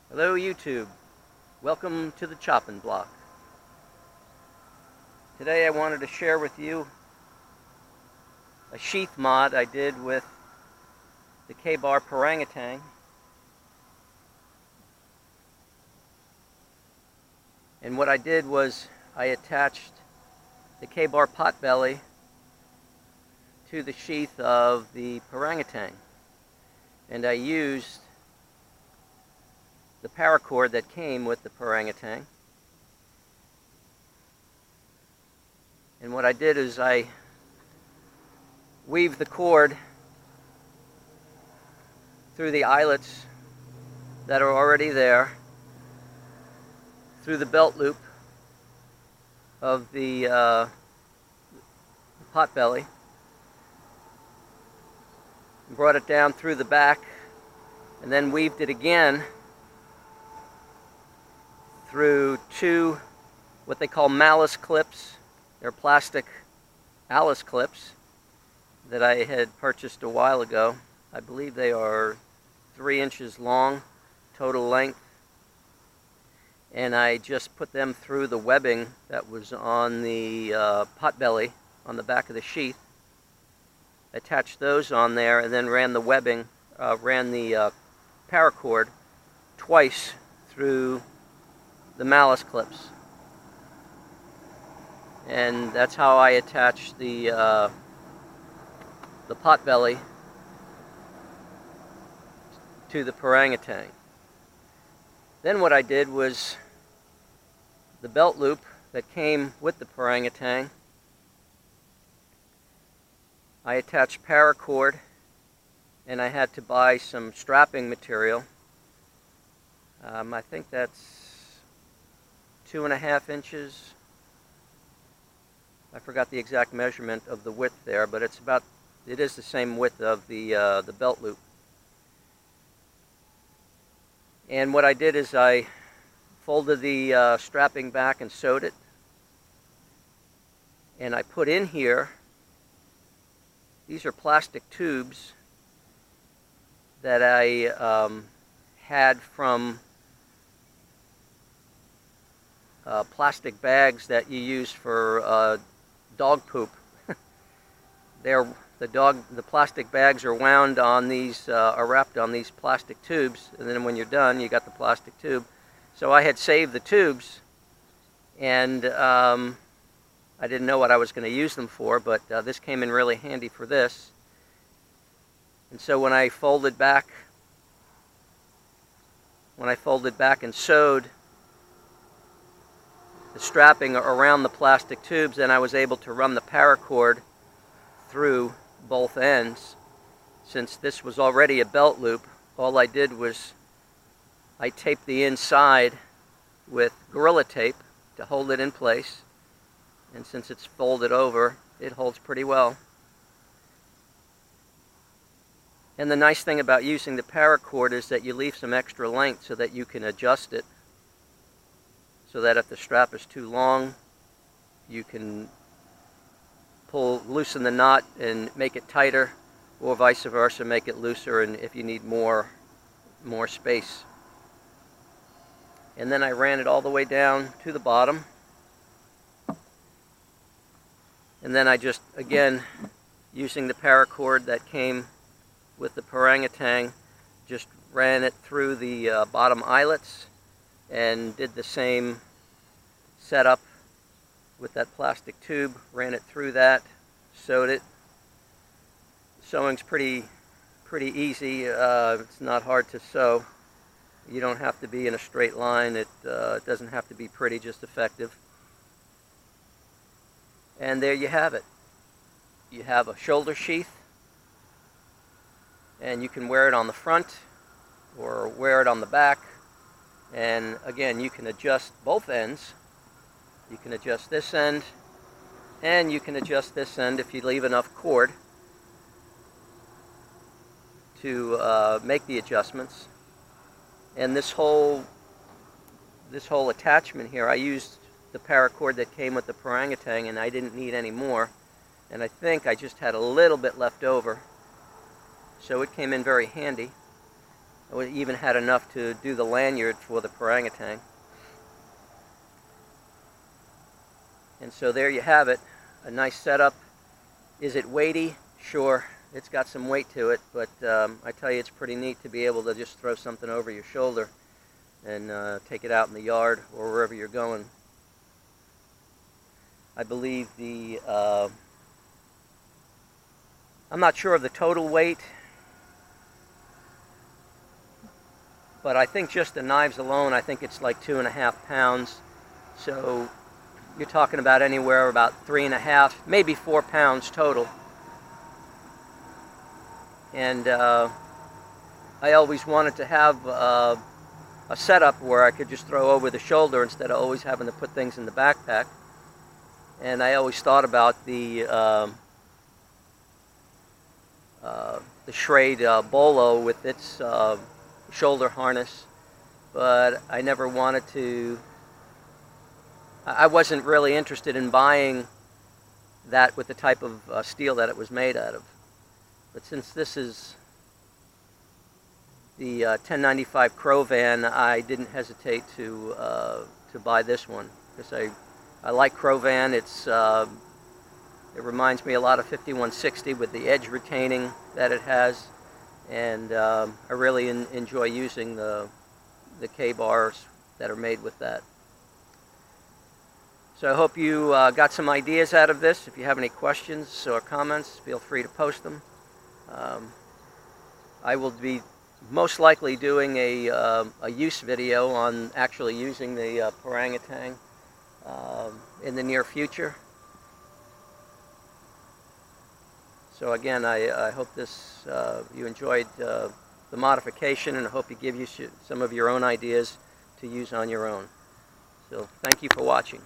Hello YouTube, welcome to the chopping block. Today I wanted to share with you a sheath mod I did with the kabar Parangatang. And what I did was I attached the kabar potbelly to the sheath of the Parangatang, and I used the paracord that came with the Parangatang. And what I did is I weaved the cord through the eyelets that are already there, through the belt loop of the potbelly, brought it down through the back, and then weaved it again through two what they call malice clips. They're plastic Alice clips that I had purchased a while ago. I believe they are 3 inches long total length, and I just put them through the webbing that was on the potbelly on the back of the sheath, attached those on there, and then ran the webbing, ran the paracord twice through the malice clips. And that's how I attached the potbelly to the Parangatang. Then what I did was the belt loop that came with the Parangatang, I attached paracord, and I had to buy some strapping material. I think that's 2.5 inches. I forgot the exact measurement of the width there, but it is the same width of the belt loop. And what I did is I folded the strapping back and sewed it, and I put in here, these are plastic tubes that I had from plastic bags that you use for dog poop. The plastic bags are wound on these, are wrapped on these plastic tubes, and then when you're done, you got the plastic tube. So I had saved the tubes, and I didn't know what I was going to use them for, but this came in really handy for this. And so when I folded back and sewed the strapping around the plastic tubes, then I was able to run the paracord through both ends. Since this was already a belt loop, all I did was I taped the inside with Gorilla Tape to hold it in place, and since it's folded over, it holds pretty well. And the nice thing about using the paracord is that you leave some extra length so that you can adjust it, so that if the strap is too long, you can loosen the knot and make it tighter, or vice versa, make it looser, and if you need more space. And then I ran it all the way down to the bottom, and then I just, again, using the paracord that came with the Parangatang, just ran it through the bottom eyelets and did the same setup with that plastic tube, ran it through that, sewed it. Sewing's pretty easy. It's not hard to sew. You don't have to be in a straight line. It doesn't have to be pretty, just effective. And there you have it. You have a shoulder sheath, and you can wear it on the front or wear it on the back. And again, you can adjust both ends. You can adjust this end, and you can adjust this end if you leave enough cord to make the adjustments. And this whole attachment here, I used the paracord that came with the Parangatang, and I didn't need any more. And I think I just had a little bit left over, so it came in very handy. I even had enough to do the lanyard for the Parangatang. And so there you have it, a nice setup. Is it weighty? Sure, it's got some weight to it, but I tell you, it's pretty neat to be able to just throw something over your shoulder and take it out in the yard or wherever you're going. I believe I'm not sure of the total weight, but I think just the knives alone, I think it's like 2.5 pounds. So you're talking about anywhere about 3.5, maybe 4 pounds total. And I always wanted to have a setup where I could just throw over the shoulder instead of always having to put things in the backpack. And I always thought about the Schrade Bolo with its shoulder harness, but I never wanted to. I wasn't really interested in buying that with the type of steel that it was made out of. But since this is the 1095 Crovan, I didn't hesitate to buy this one because I like Crovan. It reminds me a lot of 5160 with the edge retaining that it has, and I really enjoy using the K-bars that are made with that. So I hope you got some ideas out of this. If you have any questions or comments, feel free to post them. I will be most likely doing a use video on actually using the Parangatang in the near future. So again, I hope you enjoyed the modification, and I hope it gives you some of your own ideas to use on your own. So thank you for watching.